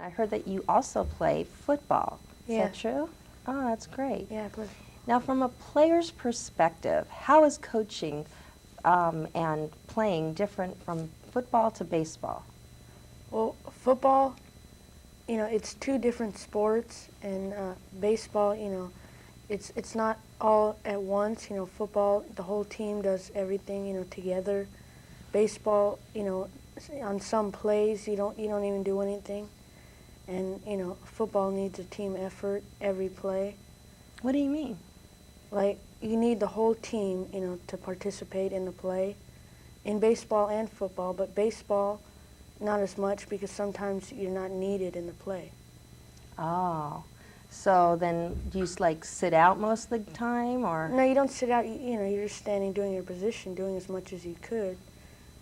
I heard that you also play football. Is Yeah. that true? Oh, that's great. Yeah, but Now, from a player's perspective, how is coaching and playing different from football to baseball? well, football, it's two different sports, and baseball, it's not all at once. Football, the whole team does everything, together. Baseball, on some plays you don't even do anything, and football needs a team effort every play. What do you mean? Like you need the whole team, to participate in the play, in baseball and football. But baseball, not as much because sometimes you're not needed in the play. Oh, so then do you like sit out most of the time, or? No, you don't sit out. You're just standing, doing your position, doing as much as you could,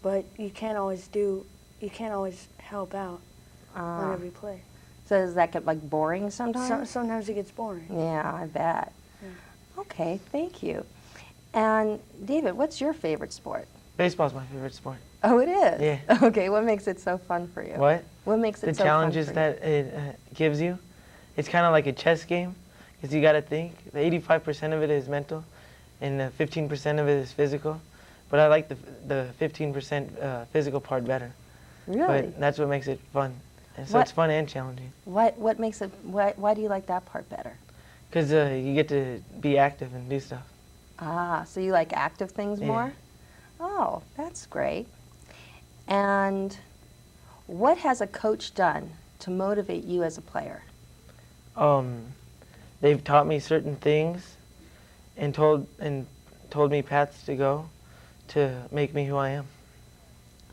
but you can't always help out on every play. So does that get like boring sometimes? Sometimes it gets boring. Yeah, I bet. Yeah. Okay, thank you. And David, what's your favorite sport? Baseball's my favorite sport. Oh, it is? Yeah. Okay, what makes it so fun for you? What? What makes it The so fun challenges for you? that it gives you. It's kind of like a chess game, because you got to think. The 85% of it is mental, and the 15% of it is physical. But I like the 15% physical part better. Really? But that's what makes it fun. And so What- it's fun and challenging. What makes it, why do you like that part better? Because you get to be active and do stuff. Ah, so you like active things Yeah. more? Oh, that's great. And what has a coach done to motivate you as a player? They've taught me certain things and told me paths to go to make me who I am.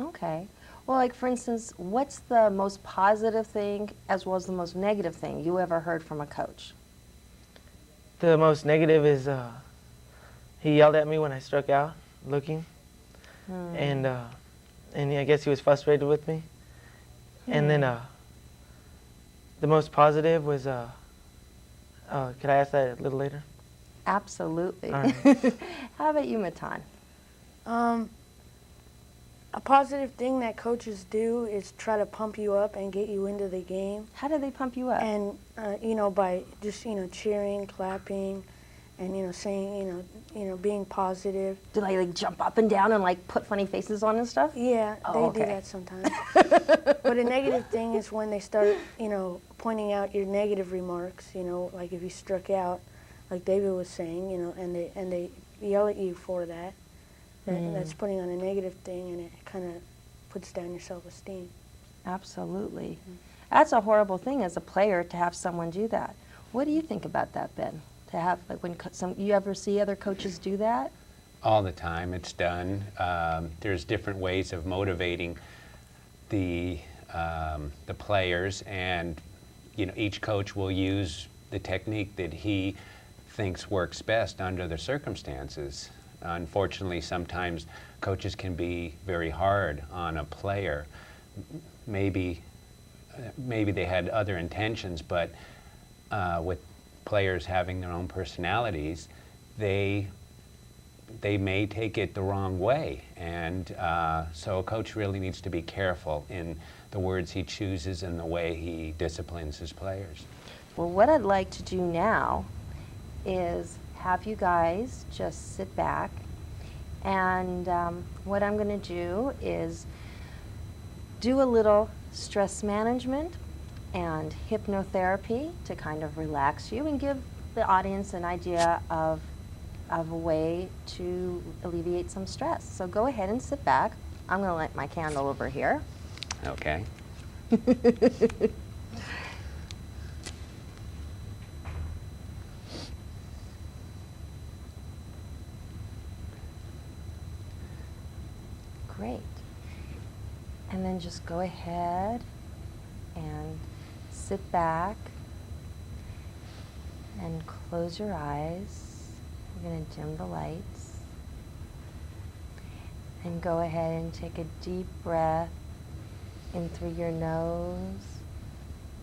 Okay. Well, like for instance, what's the most positive thing as well as the most negative thing you ever heard from a coach? The most negative is he yelled at me when I struck out looking, and I guess he was frustrated with me. And then the most positive was, could I ask that a little later? Absolutely. All right. How about you, Matan? A positive thing that coaches do is try to pump you up and get you into the game, How do they pump you up? and by just cheering, clapping, and saying being positive. Do they like jump up and down and like put funny faces on and stuff? Yeah, Oh, they okay. do that sometimes. But a negative thing is when they start, pointing out your negative remarks. Like if you struck out, like David was saying, and they yell at you for that. That's putting on a negative thing, and it kind of puts down your self-esteem. Absolutely. That's a horrible thing as a player to have someone do that. What do you think about that, Ben? To have like when you ever see other coaches do that? All the time, it's done. There's different ways of motivating the players, and each coach will use the technique that he thinks works best under the circumstances. Unfortunately, sometimes coaches can be very hard on a player. Maybe they had other intentions, but with players having their own personalities, they may take it the wrong way, and so a coach really needs to be careful in the words he chooses and the way he disciplines his players. Well, what I'd like to do now is have you guys just sit back, and what I'm going to do is do a little stress management and hypnotherapy to kind of relax you and give the audience an idea of a way to alleviate some stress. So go ahead and sit back. I'm going to light my candle over here. Okay? Great. And then just go ahead and sit back and close your eyes. We're going to dim the lights. And go ahead and take a deep breath in through your nose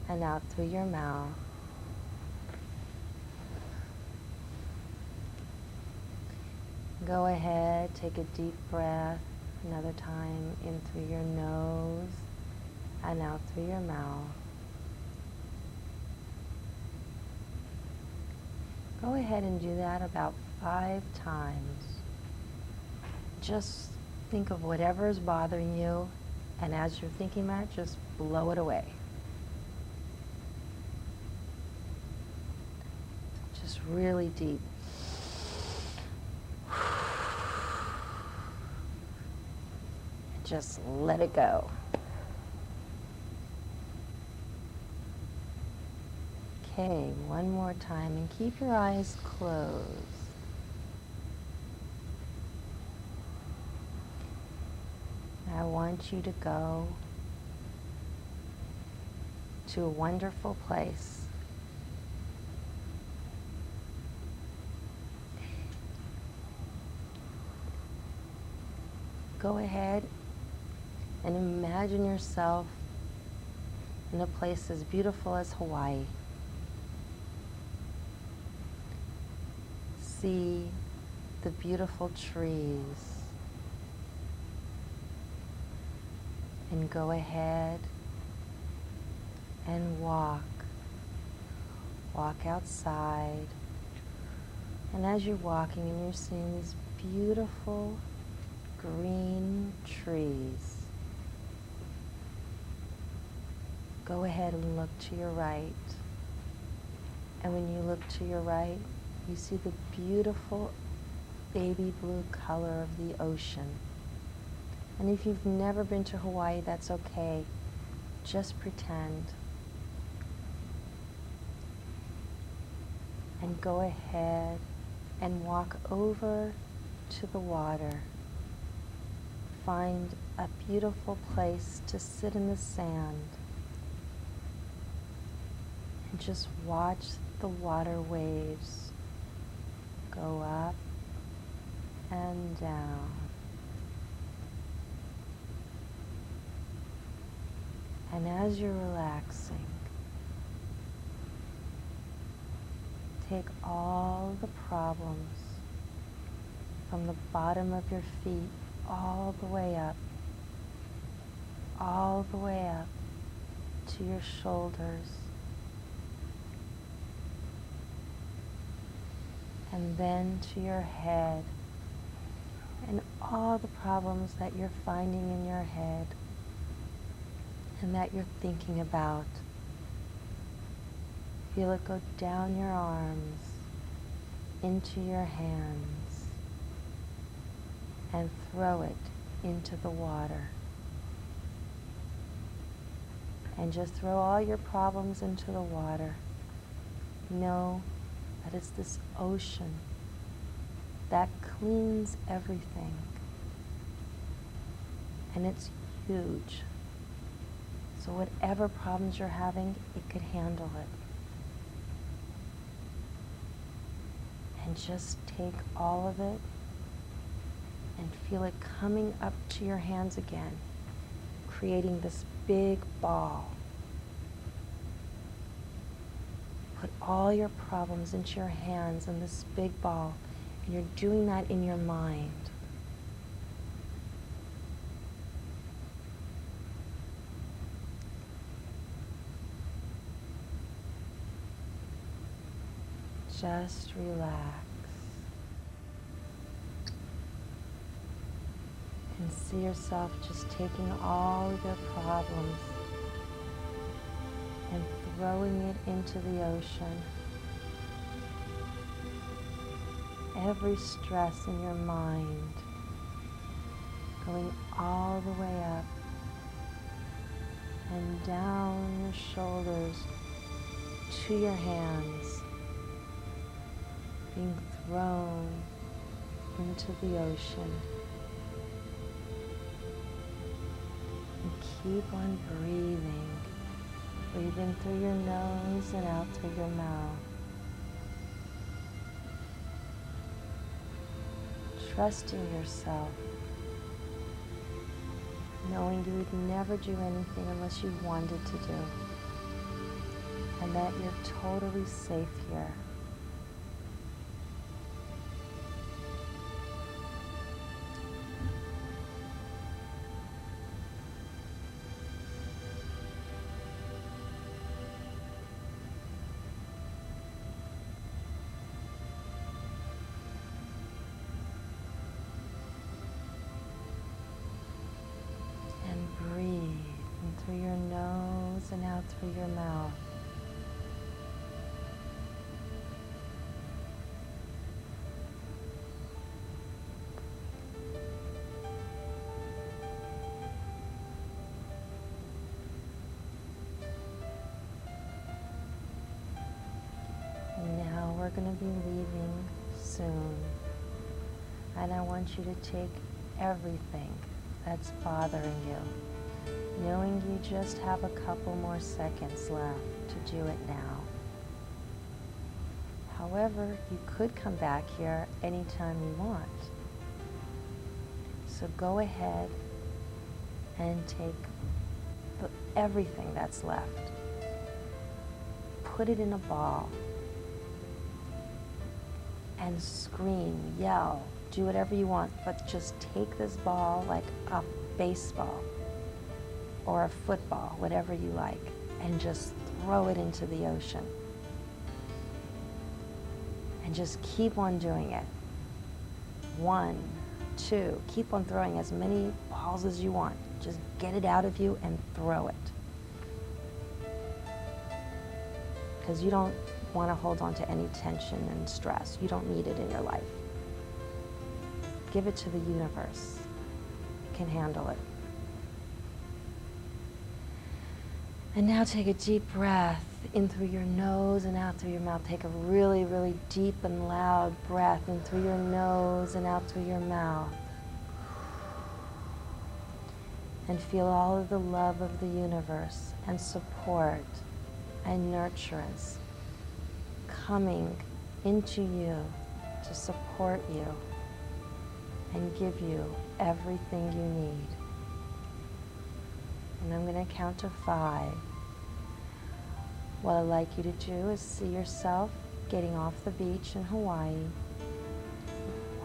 and out through your mouth. Go ahead, take a deep breath another time in through your nose and out through your mouth. Go ahead and do that about 5 times. Just think of whatever is bothering you, and as you're thinking about it, just blow it away. Just really deep. Just let it go. Okay, one more time, and keep your eyes closed. I want you to go to a wonderful place. Go ahead and imagine yourself in a place as beautiful as Hawaii. See the beautiful trees. And go ahead and walk. Walk outside. And as you're walking and you're seeing these beautiful green trees, go ahead and look to your right. And when you look to your right, you see the beautiful baby blue color of the ocean. And if you've never been to Hawaii, that's okay. Just pretend. And go ahead and walk over to the water. Find a beautiful place to sit in the sand. And just watch the water waves go up and down. And as you're relaxing, take all the problems from the bottom of your feet all the way up to your shoulders, and then to your head, and all the problems that you're finding in your head and that you're thinking about. Feel it go down your arms, into your hands, and throw it into the water. And just throw all your problems into the water. Know that it's this ocean that cleans everything. And it's huge. So whatever problems you're having, it could handle it. And just take all of it and feel it coming up to your hands again, creating this big ball. Put all your problems into your hands in this big ball, and you're doing that in your mind. Just relax. And see yourself just taking all of your problems and throwing it into the ocean. Every stress in your mind going all the way up and down your shoulders to your hands, being thrown into the ocean. And keep on breathing. Breathe in through your nose and out through your mouth. Trusting yourself, knowing you would never do anything unless you wanted to do, and that you're totally safe here. be leaving soon. And I want you to take everything that's bothering you, knowing you just have a couple more seconds left to do it now. However, you could come back here anytime you want. So go ahead and take everything that's left. Put it in a ball and scream, yell, do whatever you want, but just take this ball like a baseball or a football, whatever you like, and just throw it into the ocean. And just keep on doing it. 1, 2, keep on throwing as many balls as you want. Just get it out of you and throw it. Because you don't want to hold on to any tension and stress. You don't need it in your life. Give it to the universe. It can handle it. And now take a deep breath in through your nose and out through your mouth. Take a really, really deep and loud breath in through your nose and out through your mouth. And feel all of the love of the universe and support and nurturance coming into you to support you and give you everything you need. And I'm going to count to 5. What I'd like you to do is see yourself getting off the beach in Hawaii,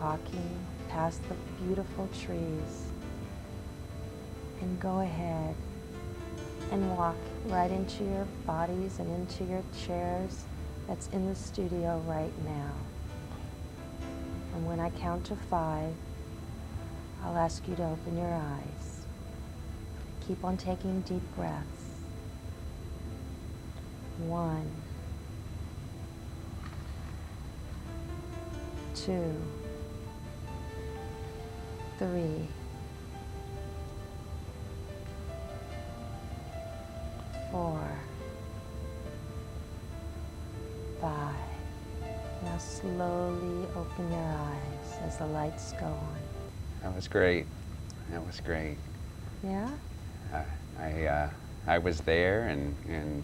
walking past the beautiful trees, and go ahead and walk right into your bodies and into your chairs that's in the studio right now. And when I count to 5, I'll ask you to open your eyes. Keep on taking deep breaths. 1, 2, 3, 4, 5. Now slowly open your eyes as the lights go on. That was great. That was great. Yeah? I was there and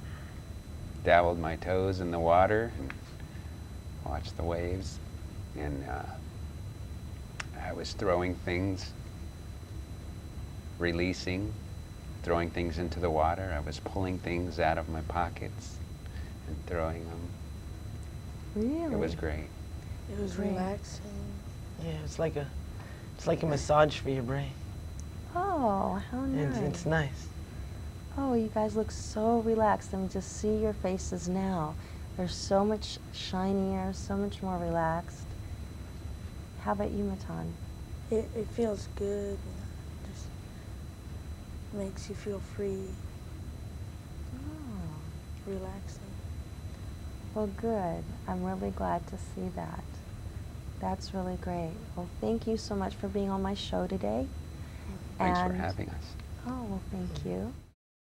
dabbled my toes in the water and watched the waves, and I was throwing things, releasing, throwing things into the water. I was pulling things out of my pockets and throwing them. Really? It was great. It was Great. relaxing. Yeah, it's like a massage for your brain. Oh, how nice. It's nice. Oh, you guys look so relaxed. I mean, just see your faces now. They're so much shinier, so much more relaxed. How about you, Matan? It feels good. Just makes you feel free, Oh, relaxing. well, good. I'm really glad to see that. That's really great. Well, thank you so much for being on my show today. Thanks for And- having us. Oh, well, thank you.